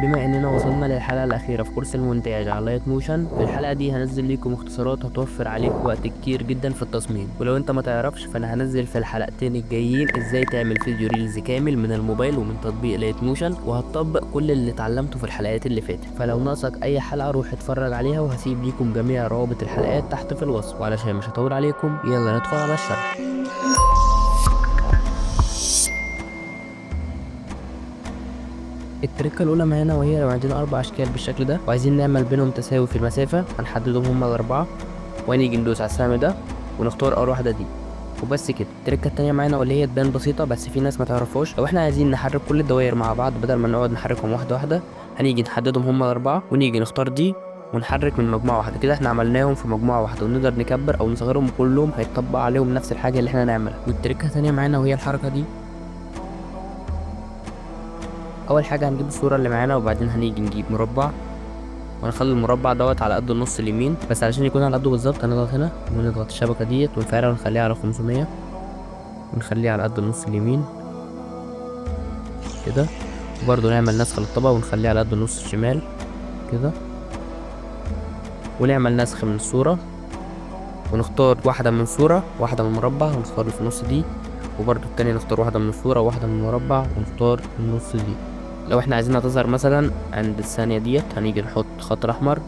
بما اننا وصلنا للحلقة الأخيرة في كورس المونتاج على لايت موشن، في الحلقة دي هنزل لكم اختصارات هتوفر عليك وقت كتير جدا في التصميم. ولو انت ما تعرفش فانا هنزل في الحلقتين الجايين ازاي تعمل فيديو ريلز كامل من الموبايل ومن تطبيق لايت موشن، وهتطبق كل اللي اتعلمته في الحلقات اللي فاتت. فلو ناقصك اي حلقة روح اتفرج عليها، وهسيب لكم جميع روابط الحلقات تحت في الوصف. وعلشان مش هطول عليكم يلا ندخل على الشرح. التركة الأولى معانا وهي لو عندنا 4 أشكال بالشكل ده وعايزين نعمل بينهم تساوي في المسافة، هنحددهم هما ال4 ونيجي ندوس على السهم ده ونختار أول واحدة دي وبس كده. التركة التانية معانا واللي هي تبان بسيطة بس في ناس ما تعرفهاش، لو احنا عايزين نحرك كل الدوائر مع بعض بدل ما نقعد نحركهم واحدة واحدة، هنيجي نحددهم هما ال4 ونيجي نختار دي ونحرك من مجموعة واحدة كده. احنا عملناهم في مجموعة واحدة ونقدر نكبر أو نصغرهم كلهم، هيتطبق عليهم نفس الحاجة اللي احنا نعملها. والتركة التانية معانا وهي الحركة دي. أول حاجة هنجيب الصورة اللي معانا وبعدين هنيجي نجيب مربع وهنخلي المربع دوت على قد النص اليمين، بس علشان يكون على قده بالظبط هنضغط هنا ونضغط الشبكة ديت ونفعلها ونخليها على 500 ونخليها على قد النص اليمين كده. وبرضه نعمل نسخ للطبقة ونخليها على قد النص الشمال كده. ونعمل نسخ من الصورة ونختار واحدة من صورة واحدة من مربع ونختار اللي في النص دي، وبرضه التانية نختار واحدة من الصورة واحدة من مربع ونختار النص دي. لو احنا عايزينها تظهر مثلا عند الثانية ديت هنيجي نحط خط أحمر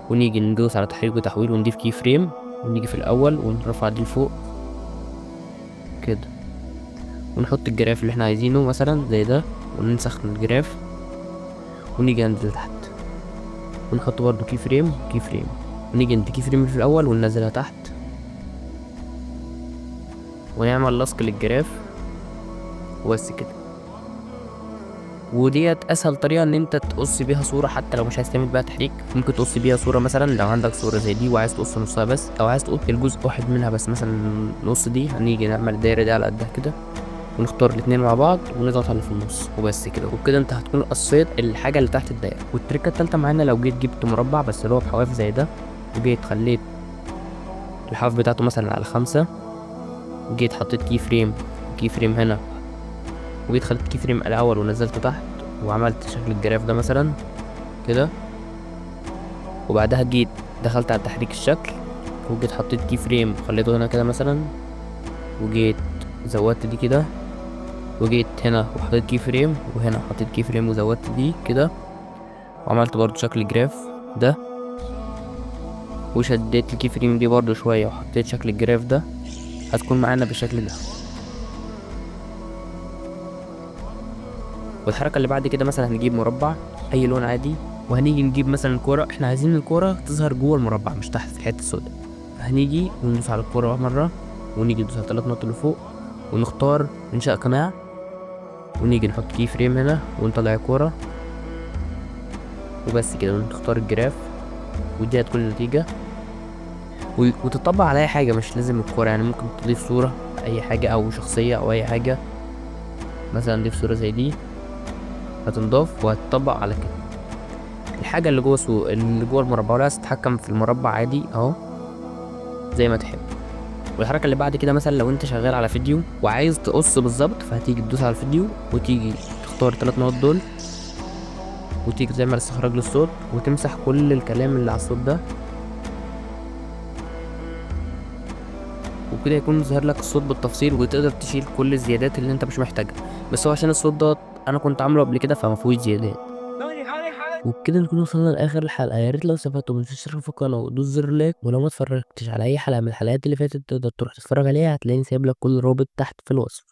ونيجي ندوس على تحريك وتحويل ونضيف كي فريم ونيجي في الأول ونرفع دي لفوق كده، ونحط الجراف اللي احنا عايزينه مثلا زي ده وننسخ الجراف ونيجي ننزل تحت ونحط برضو كي فريم ونيجي ندي كي فريم في الأول وننزلها تحت ونعمل لصق للجراف وبس كده. وديت اسهل طريقه ان انت تقص بيها صوره، حتى لو مش عايز تعمل بيها تحريك ممكن تقص بيها صوره. مثلا لو عندك صوره زي دي وعايز تقص نصها بس او عايز تقص الجزء واحد منها بس، مثلا النص دي، هنيجي نعمل الدايره دي على قدها كده ونختار الاتنين مع بعض ونضغط على اللي في النص وبس كده. وبكده انت هتكون قصيت الحاجه اللي تحت الدايره. والتركه التالتة معانا لو جيت جبت مربع بس اللي هو بحواف زي ده وجيت خليت الحواف بتاعته مثلا على 5 وجيت حطيت كي فريم هنا وجيت خليت كي فريم الاول ونزلته تحت وعملت شكل الجراف ده مثلا كده، وبعدها جيت دخلت على تحريك الشكل وجيت حطيت كي فريم خليته هنا كده مثلا وجيت زودت دي كده وجيت هنا وحطيت كي فريم وهنا حطيت كي فريم وزودت دي كده وعملت برضو شكل الجراف ده وشديت الكي فريم دي برضو شوية وحطيت شكل الجراف ده، هتكون معانا بالشكل ده. والحركة اللي بعد كده مثلا هنجيب مربع اي لون عادي وهنيجي نجيب مثلا الكورة، احنا عايزين الكورة تظهر جوه المربع مش تحت في الحتة السوداء، فهنيجي وندوس على الكورة مرة ونيجي ندوس على 3 نقط اللي فوق ونختار انشاء قناع ونيجي نحط كي فريم هنا ونطلع الكورة وبس كده ونختار الجراف ودي هتكون النتيجة. وتطبق على اي حاجة مش لازم الكورة، يعني ممكن تضيف صورة اي حاجة او شخصية او اي حاجة، مثلا نضيف صورة زي دي هتنضاف وهتطبق على كده. الحاجة اللي اللي جوه المربع ولا عايز تتحكم في المربع عادي اهو زي ما تحب. والحركة اللي بعد كده مثلا لو انت شغال على فيديو وعايز تقص بالظبط فهتيجي تدوس على الفيديو وتيجي تختار 3 نقط دول وتيجي تعمل استخراج للصوت وتمسح كل الكلام اللي على الصوت ده وكده يكون ظاهر لك الصوت بالتفصيل وتقدر تشيل كل الزيادات اللي انت مش محتاجها. بس هو عشان الصوت ده انا كنت عامله قبل كده فمفيهوش زيادات. وبكده نكون وصلنا لاخر الحلقه. يا ريت لو استفدتوا ما تنسوش تشتركوا في القناه وتدوس زر لايك، ولو ما اتفرجتش على اي حلقه من الحلقات اللي فاتت تقدر تروح تتفرج عليها، هتلاقيني سايب لك كل رابط تحت في الوصف.